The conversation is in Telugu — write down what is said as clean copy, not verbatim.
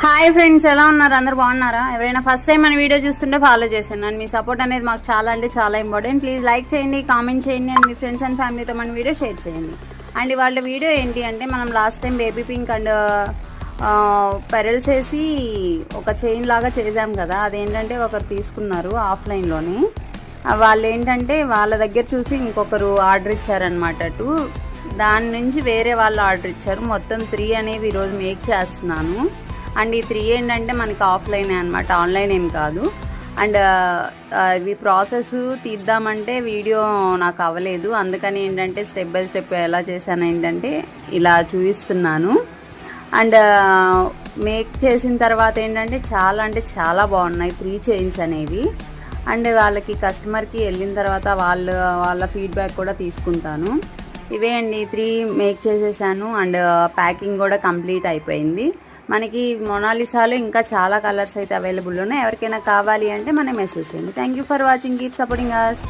హాయ్ ఫ్రెండ్స్, ఎలా ఉన్నారు? అందరు బాగున్నారా? ఎవరైనా ఫస్ట్ టైం మన వీడియో చూస్తుంటే ఫాలో చేశాను. మీ సపోర్ట్ అనేది మాకు చాలా అంటే చాలా ఇంపార్టెంట్. ప్లీజ్ లైక్ చేయండి, కామెంట్ చేయండి, అండ్ మీ ఫ్రెండ్స్ అండ్ ఫ్యామిలీతో మన వీడియో షేర్ చేయండి. అండ్ వాళ్ళ వీడియో ఏంటి అంటే, మనం last time baby pink and pearls వేసి ఒక చైన్ లాగా చేసాం కదా. అదేంటంటే ఒకరు తీసుకున్నారు ఆఫ్లైన్లోని. వాళ్ళు ఏంటంటే వాళ్ళ దగ్గర చూసి ఇంకొకరు ఆర్డర్ ఇచ్చారనమాట. దాని నుంచి వేరే వాళ్ళు ఆర్డర్ ఇచ్చారు. మొత్తం 3 అనేవి ఈరోజు మేక్ చేస్తున్నాను. అండ్ ఈ 3 ఏంటంటే మనకి ఆఫ్లైన్ అనమాట, ఆన్లైన్ ఏం కాదు. అండ్ ఇవి ప్రాసెస్ తీద్దామంటే వీడియో నాకు అవ్వలేదు. అందుకని ఏంటంటే స్టెప్ బై స్టెప్ ఎలా చేశాను ఏంటంటే ఇలా చూపిస్తున్నాను. అండ్ మేక్ చేసిన తర్వాత ఏంటంటే చాలా అంటే చాలా బాగున్నాయి 3 చైన్స్ అనేవి. అండ్ వాళ్ళకి కస్టమర్కి వెళ్ళిన తర్వాత వాళ్ళ ఫీడ్బ్యాక్ కూడా తీసుకుంటాను. ఇవే అండి 3 మేక్ చేసేసాను. అండ్ ప్యాకింగ్ కూడా కంప్లీట్ అయిపోయింది. మనకి మొనాలిసాలో ఇంకా చాలా కలర్స్ అయితే అవైలబుల్ ఉన్నాయి. ఎవరికైనా కావాలి అంటే మనం మెసేజ్ చేయండి. Thank you for watching. Keep supporting us.